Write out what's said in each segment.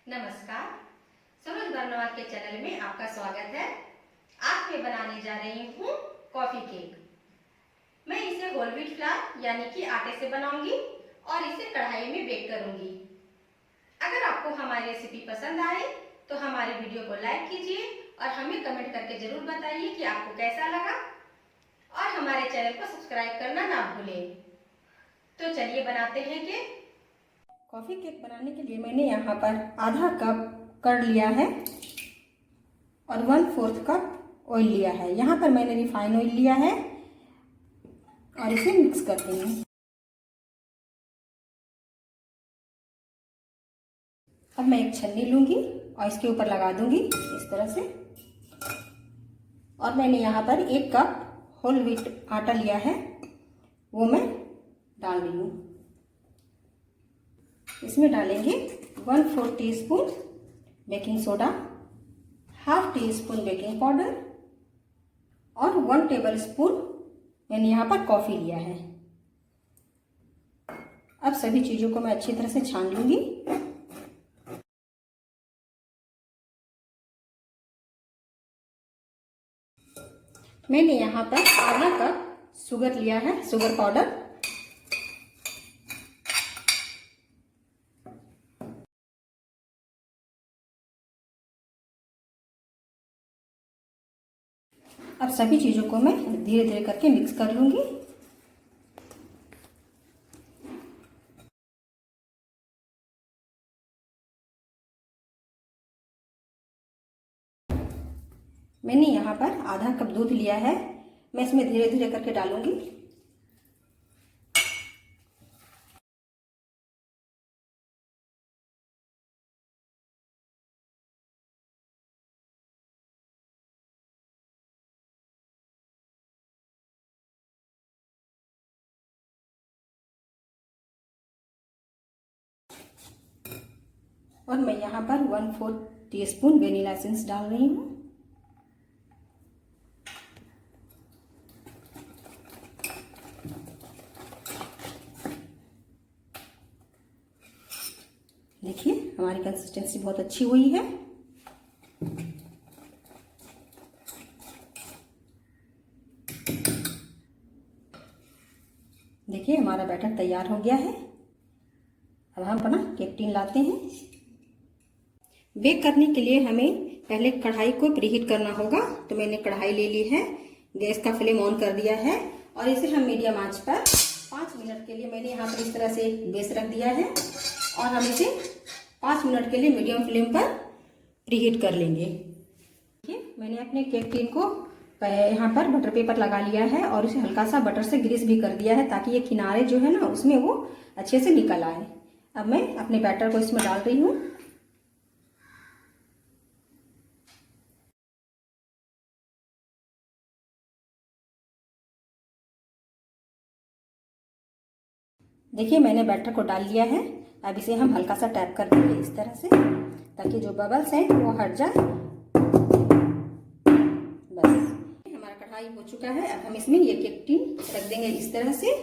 नमस्कार, सूरज बर्नवाल के चैनल में आपका स्वागत है। आज मैं बनाने जा रही हूँ कॉफी केक। मैं इसे होल व्हीट फ्लावर यानी कि आटे से बनाऊंगी और इसे कढ़ाई में बेक करूंगी। अगर आपको हमारी रेसिपी पसंद आए तो हमारे वीडियो को लाइक कीजिए और हमें कमेंट करके जरूर बताइए कि आपको कैसा लगा और हमारे चैनल को सब्सक्राइब करना ना भूलें। तो चलिए बनाते हैं केक। कॉफ़ी केक बनाने के लिए मैंने यहाँ पर आधा कप कर्ड लिया है और 1/4 कप ऑयल लिया है। यहाँ पर मैंने रिफाइन ऑयल लिया है और इसे मिक्स करते हैं। अब मैं एक छन्नी लूँगी और इसके ऊपर लगा दूँगी इस तरह से। और मैंने यहाँ पर 1 कप होल व्हीट आटा लिया है, वो मैं डाल रही हूँ। इसमें डालेंगे 1/4 teaspoon baking soda, half tea spoon baking powder और 1 टेबलस्पून मैंने यहाँ पर कॉफ़ी लिया है। अब सभी चीज़ों को मैं अच्छी तरह से छान लूँगी। मैंने यहाँ पर आधा कप शुगर लिया है, शुगर पाउडर। अब सभी चीज़ों को मैं धीरे धीरे करके मिक्स कर लूँगी। मैंने यहाँ पर आधा कप दूध लिया है, मैं इसमें धीरे धीरे करके डालूँगी। और मैं यहाँ पर 1/4 टीस्पून वेनिला एसेंस डाल रही हूँ। देखिए हमारी कंसिस्टेंसी बहुत अच्छी हुई है। देखिए हमारा बैटर तैयार हो गया है। अब हम अपना केक टिन लाते हैं। बेक करने के लिए हमें पहले कढ़ाई को प्रीहीट करना होगा, तो मैंने कढ़ाई ले ली है, गैस का फ्लेम ऑन कर दिया है और इसे हम मीडियम आंच पर 5 मिनट के लिए, मैंने यहाँ पर इस तरह से बेस रख दिया है और हम इसे 5 मिनट के लिए मीडियम फ्लेम पर प्रीहीट कर लेंगे। देखिए मैंने अपने केक टिन को यहाँ पर बटर पेपर लगा लिया है और इसे हल्का सा बटर से ग्रीस भी कर दिया है ताकि ये किनारे जो है ना उसमें वो अच्छे से निकल आए। अब मैं अपने बैटर को इसमें डाल रही हूँ। देखिए मैंने बैटर को डाल लिया है। अब इसे हम हल्का सा टैप कर देंगे इस तरह से ताकि जो बबल्स हैं वो हट जाए। बस हमारा कढ़ाई हो चुका है। अब हम इसमें ये केक टिन रख देंगे इस तरह से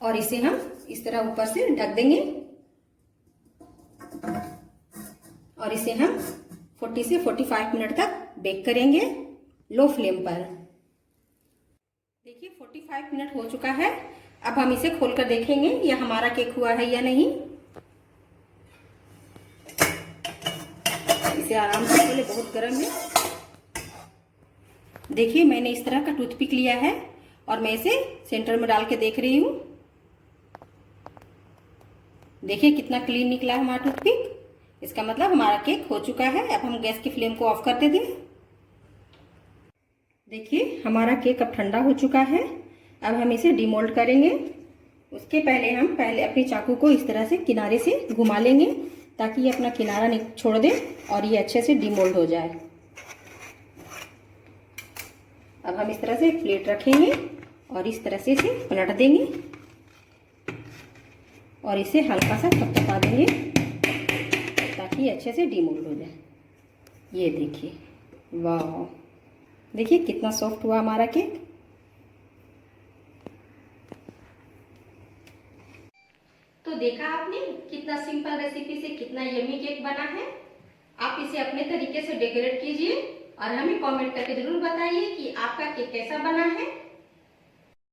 और इसे हम इस तरह ऊपर से ढक देंगे और इसे हम 40 से 45 मिनट तक बेक करेंगे लो फ्लेम पर। देखिए 45 मिनट हो चुका है। अब हम इसे खोलकर देखेंगे ये हमारा केक हुआ है या नहीं। इसे आराम से खोले, बहुत गर्म है। देखिए मैंने इस तरह का टूथपिक लिया है और मैं इसे सेंटर में डाल के देख रही हूँ। देखिए कितना क्लीन निकला है हमारा टूथपिक। इसका मतलब हमारा केक हो चुका है। अब हम गैस की फ्लेम को ऑफ कर देते हैं। देखिए हमारा केक अब ठंडा हो चुका है। अब हम इसे डिमोल्ड करेंगे। उसके पहले हम अपनी चाकू को इस तरह से किनारे से घुमा लेंगे ताकि ये अपना किनारा छोड़ दे और ये अच्छे से डिमोल्ड हो जाए। अब हम इस तरह से प्लेट रखेंगे और इस तरह से इसे पलट देंगे और इसे हल्का सा थपथपा देंगे ताकि ये अच्छे से डिमोल्ड हो जाए। ये देखिए, वाह, देखिए कितना सॉफ्ट हुआ हमारा केक। तो देखा आपने कितना सिंपल रेसिपी से कितना यम्मी केक बना है। आप इसे अपने तरीके से डेकोरेट कीजिए और हमें कमेंट करके जरूर बताइए कि आपका केक कैसा बना है।